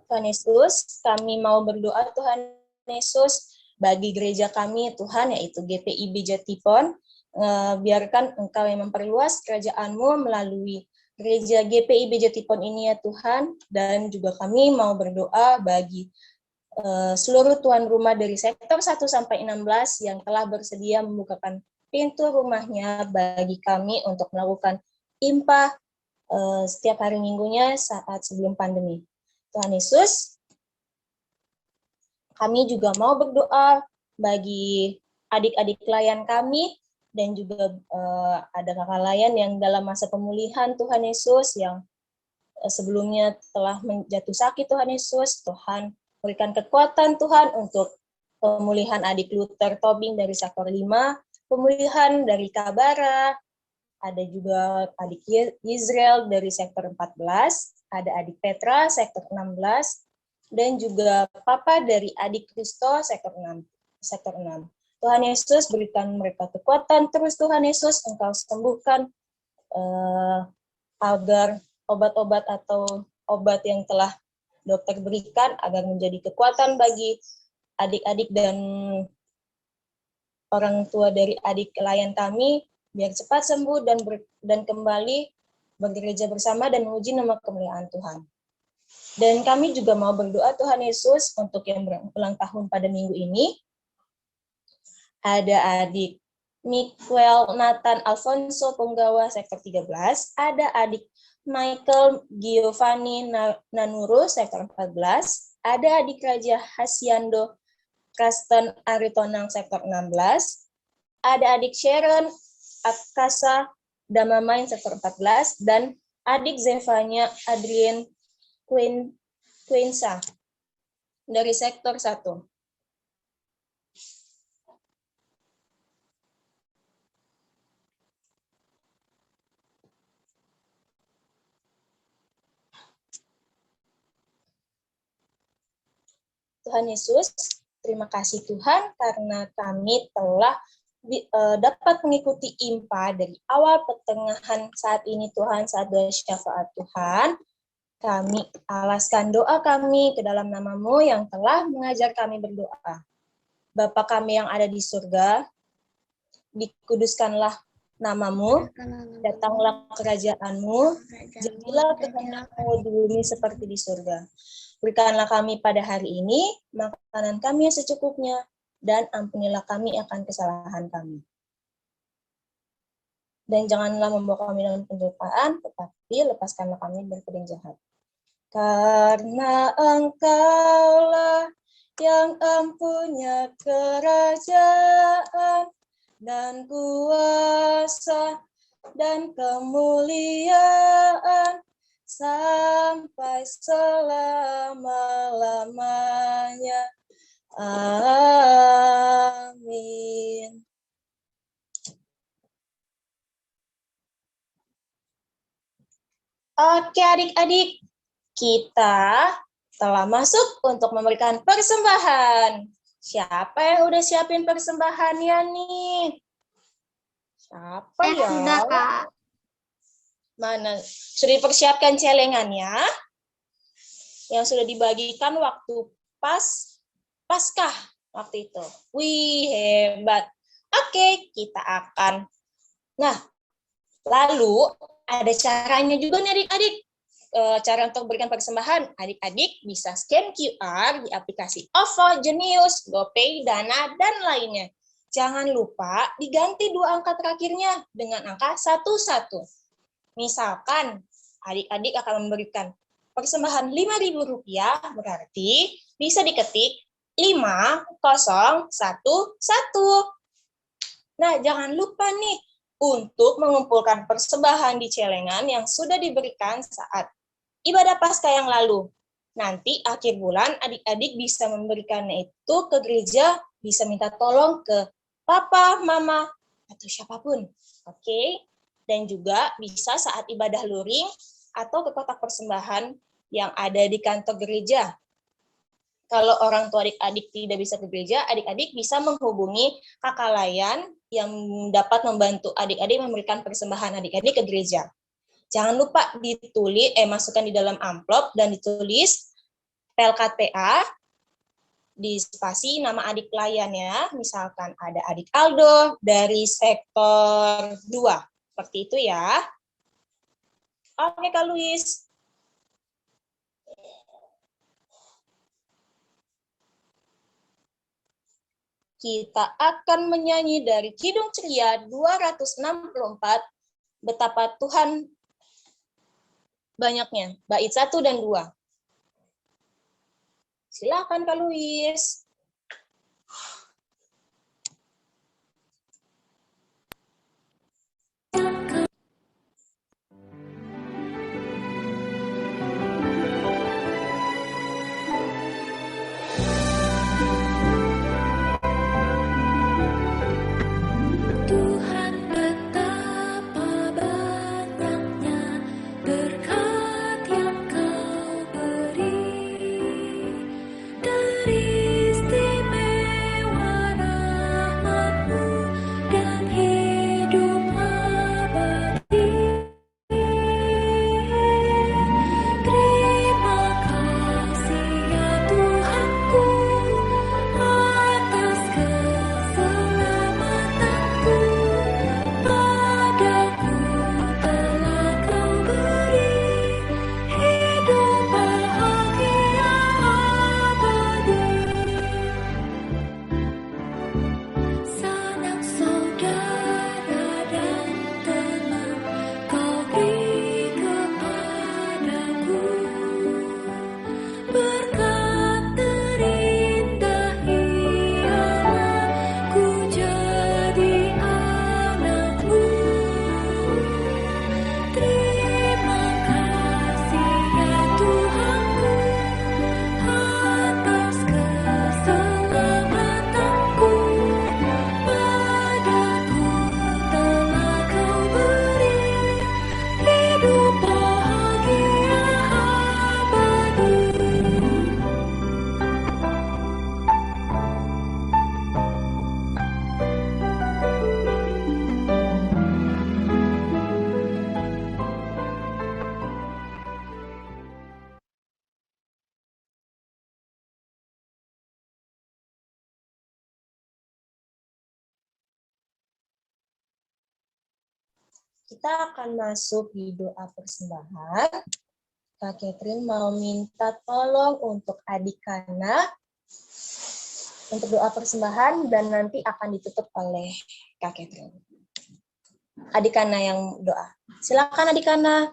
S8: Tuhan Yesus, kami mau berdoa Tuhan Yesus bagi gereja kami Tuhan, yaitu GPIB Jatipon. Biarkan Engkau yang memperluas kerajaan-Mu melalui gereja GPIB Jatipon ini ya Tuhan, dan juga kami mau berdoa bagi seluruh tuan rumah dari sektor 1 sampai 16 yang telah bersedia membukakan pintu rumahnya bagi kami untuk melakukan impah setiap hari minggunya saat sebelum pandemi. Tuhan Yesus, kami juga mau berdoa bagi adik-adik klien kami dan juga ada kakak layan yang dalam masa pemulihan Tuhan Yesus yang sebelumnya telah jatuh sakit Tuhan Yesus. Tuhan berikan kekuatan Tuhan untuk pemulihan adik Luther Tobing dari sektor 5, pemulihan dari Kabara, ada juga adik Israel dari sektor 14, ada adik Petra sektor 16, dan juga Papa dari adik Kristo sektor 6. Tuhan Yesus berikan mereka kekuatan terus Tuhan Yesus, Engkau sembuhkan agar obat-obat atau obat yang telah dokter berikan agar menjadi kekuatan bagi adik-adik dan orang tua dari adik klien kami biar cepat sembuh dan kembali bergereja bersama dan menguji nama kemuliaan Tuhan. Dan kami juga mau berdoa Tuhan Yesus untuk yang berulang tahun pada minggu ini. Ada adik Miguel Nathan Alfonso Punggawa sektor 13, ada adik Michael Giovanni Nanuru sektor 14, ada adik Raja Hasyando Kristen Aritonang sektor 16, ada adik Sharon Akasa Damamain sektor 14, dan adik Zevanya Adrien Quinsa dari sektor 1. Tuhan Yesus, terima kasih Tuhan karena kami telah dapat mengikuti IMPA dari awal pertengahan saat ini Tuhan, saat doa syafaat Tuhan. Kami alaskan doa kami ke dalam nama-Mu yang telah mengajar kami berdoa. Bapa kami yang ada di surga, dikuduskanlah nama-Mu, datanglah kerajaan-Mu, jadilah kehendak-Mu di bumi seperti di surga. Berikanlah kami pada hari ini makanan kami yang secukupnya, dan ampunilah kami akan kesalahan kami. Dan janganlah membawa kami dalam pencobaan, tetapi lepaskanlah kami dari pedang jahat. Karena Engkaulah yang empunya kerajaan dan kuasa dan kemuliaan sampai selama-lamanya. Amin. Oke adik-adik, kita telah masuk untuk memberikan persembahan. Siapa yang udah siapin persembahannya nih? Siapa ya?
S2: Sudah, Kak.
S8: Mana? Sudah dipersiapkan celengannya? Yang sudah dibagikan waktu Paskah waktu itu. Wih, hebat. Oke, kita akan. Nah, lalu ada caranya juga nih adik-adik. Cara untuk berikan persembahan, adik-adik bisa scan QR di aplikasi OVO, Jenius, GoPay, Dana, dan lainnya. jangan lupa diganti dua angka terakhirnya dengan angka 11. Misalkan adik-adik akan memberikan persembahan Rp5.000, berarti bisa diketik 5011. Nah, jangan lupa nih untuk mengumpulkan persembahan di celengan yang sudah diberikan saat ibadah Paskah yang lalu. Nanti akhir bulan adik-adik bisa memberikannya itu ke gereja, bisa minta tolong ke papa, mama, atau siapapun. Oke? Dan juga bisa saat ibadah luring atau ke kotak persembahan yang ada di kantor gereja. Kalau orang tua adik-adik tidak bisa ke gereja, adik-adik bisa menghubungi kakak layan yang dapat membantu adik-adik memberikan persembahan adik-adik ke gereja. Jangan lupa masukkan di dalam amplop dan ditulis PLKTA di spasi nama adik layan ya. Misalkan ada adik Aldo dari sektor 2. Seperti itu ya. Oke, Kak Luis. Kita akan menyanyi dari Kidung Ceria 264, Betapa Tuhan Banyaknya, bait 1 dan 2. Silakan Kak Luis.
S3: Tuhan betapa banyaknya berkat yang Kau beri, teristimewa rahmat-Mu dan hidup abadi. Terima kasih ya Tuhanku atas keselamatanku, padaku telah Kau beri hidup bahagia abadi. Sanak saudara dan teman Kau beri kepadaku, berkat terindah ialah ku jadi anak-Mu. Terima kasih ya Tuhanku atas keselamatanku, padaku telah Kau beri hidup bahagia abadi.
S8: Kita akan masuk di doa persembahan. Kak Catherine mau minta tolong untuk adik Kana untuk doa persembahan dan nanti akan ditutup oleh Kak Catherine. Adik Kana yang doa. Silakan adik Kana.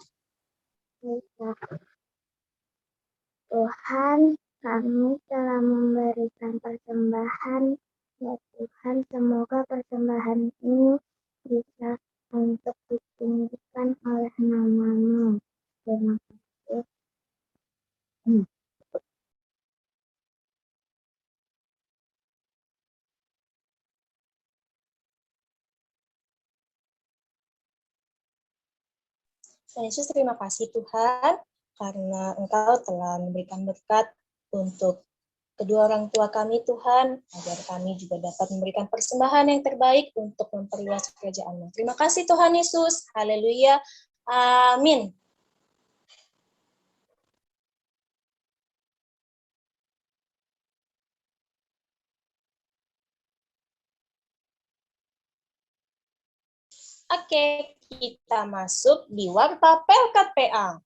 S2: Tuhan, kami telah memberikan persembahan. Ya Tuhan, semoga persembahan ini bisa untuk ditinggikan oleh nama-Mu. Terima kasih.
S8: Tuhan Yesus, terima kasih Tuhan karena Engkau telah memberikan berkat untuk kedua orang tua kami Tuhan, agar kami juga dapat memberikan persembahan yang terbaik untuk memperluas kerajaan-Mu. Terima kasih Tuhan Yesus. Haleluya. Amin. Oke, kita masuk di warta PLKPA.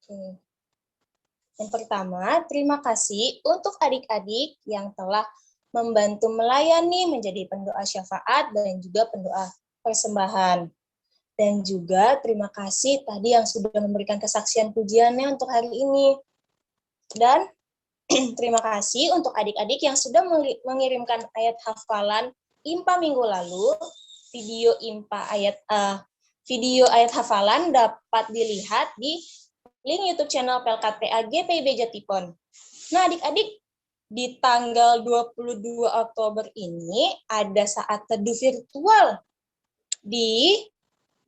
S8: Oke. Yang pertama, terima kasih untuk adik-adik yang telah membantu melayani menjadi pendoa syafaat dan juga pendoa persembahan. Dan juga terima kasih tadi yang sudah memberikan kesaksian pujiannya untuk hari ini. Dan terima kasih untuk adik-adik yang sudah mengirimkan ayat hafalan IMPA minggu lalu. Video ayat hafalan dapat dilihat di link YouTube channel PLKTA GPIB Jatipon. Nah, adik-adik, di tanggal 22 Oktober ini ada saat teduh virtual di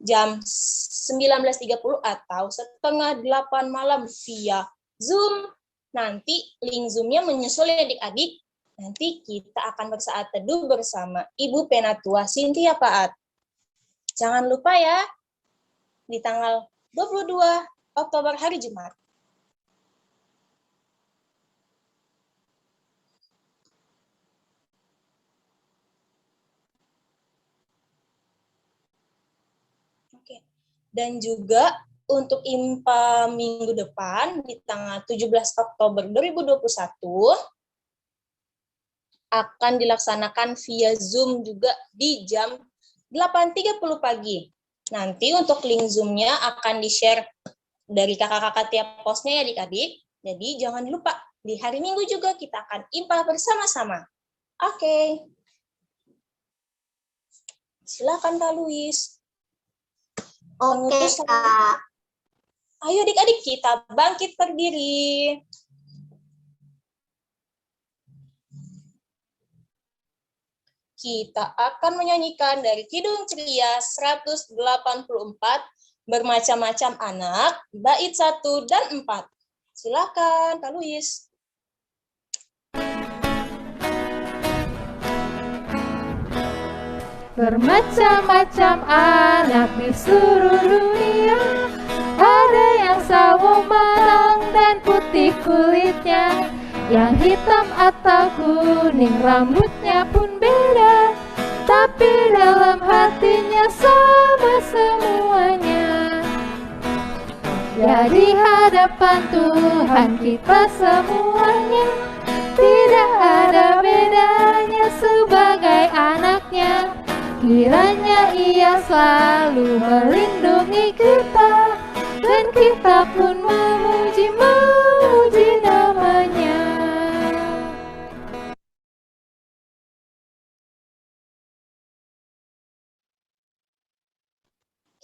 S8: jam 19.30 atau setengah 8 malam via Zoom. Nanti link Zoom-nya menyusul ya adik-adik. Nanti kita akan bersaat teduh bersama Ibu Penatua Cynthia Paat. Jangan lupa ya, di tanggal 22 Oktober hari Jumat. Oke. Dan juga untuk IMPA minggu depan di tanggal 17 Oktober 2021 akan dilaksanakan via Zoom juga di jam 8.30 pagi. Nanti untuk link Zoom-nya akan di-share dari kakak-kakak tiap posnya ya adik-adik. Jadi jangan lupa, di hari Minggu juga kita akan IMPA bersama-sama. Oke. Silakan Kak Luis.
S2: Oke, Kak.
S8: Ayo adik-adik kita bangkit berdiri. Kita akan menyanyikan dari Kidung Ceria 184 bermacam-macam anak, bait 1 dan 4. Silakan Kak Luis.
S3: Bermacam-macam anak di seluruh dunia, ada yang sawo matang dan putih kulitnya, yang hitam atau kuning rambutnya pun beda, tapi dalam hatinya sama semuanya. Ya di hadapan Tuhan kita semuanya tidak ada bedanya sebagai anaknya. Kiranya Ia selalu melindungi kita, dan kita pun memuji nama-Nya.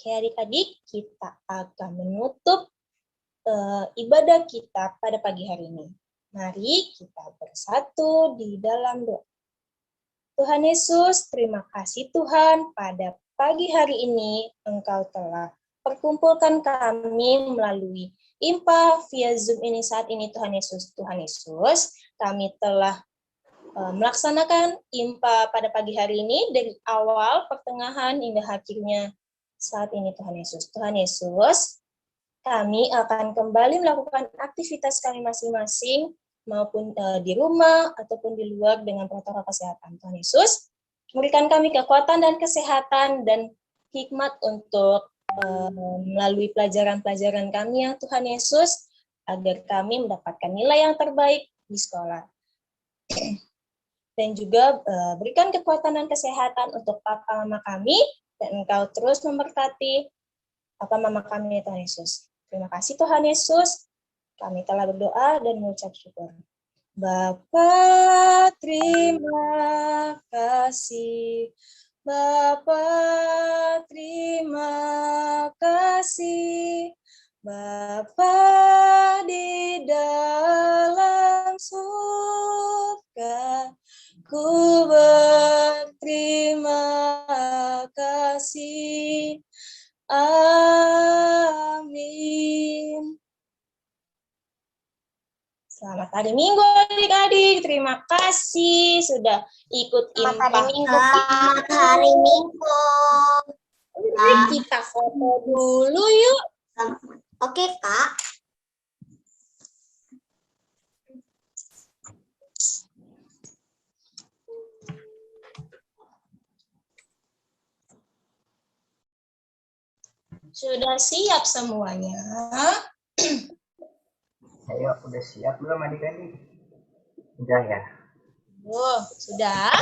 S8: Oke adik-adik, kita akan menutup ibadah kita pada pagi hari ini. Mari kita bersatu di dalam doa. Tuhan Yesus, terima kasih Tuhan, pada pagi hari ini Engkau telah perkumpulkan kami melalui IMPA via Zoom ini saat ini Tuhan Yesus. Tuhan Yesus, kami telah melaksanakan IMPA pada pagi hari ini dari awal, pertengahan, hingga akhirnya saat ini Tuhan Yesus. Tuhan Yesus, kami akan kembali melakukan aktivitas kami masing-masing, maupun di rumah ataupun di luar dengan protokol kesehatan. Tuhan Yesus, berikan kami kekuatan dan kesehatan dan hikmat untuk melalui pelajaran-pelajaran kami ya Tuhan Yesus, agar kami mendapatkan nilai yang terbaik di sekolah. Dan juga berikan kekuatan dan kesehatan untuk papa mama kami, dan Engkau terus memberkati papa mama kami ya Tuhan Yesus. Terima kasih Tuhan Yesus. Kami telah berdoa dan mengucap syukur. Bapa, terima kasih. Bapa, terima kasih. Bapa di dalam surga, ku berterima kasih. Amin. Selamat hari Minggu adik-adik. Terima kasih sudah ikut IMPA.
S2: Selamat hari Minggu.
S8: Kita foto dulu yuk.
S2: Oke, Kak.
S8: Sudah siap semuanya?
S6: Ayo, udah siap belum adik-adik? Udah ya?
S8: Sudah.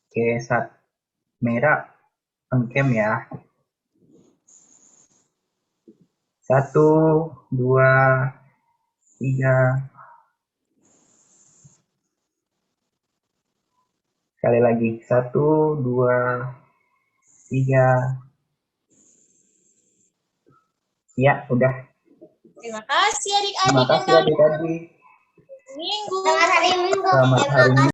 S6: Oke, saat merah on-cam ya. 1, 2, 3. Sekali lagi. 1, 2, 3. Ya, udah.
S8: Terima kasih
S6: Terima
S8: adik-adik.
S6: kasih adik-adik.
S8: Minggu.
S2: Selamat hari Minggu.
S6: Selamat hari Minggu.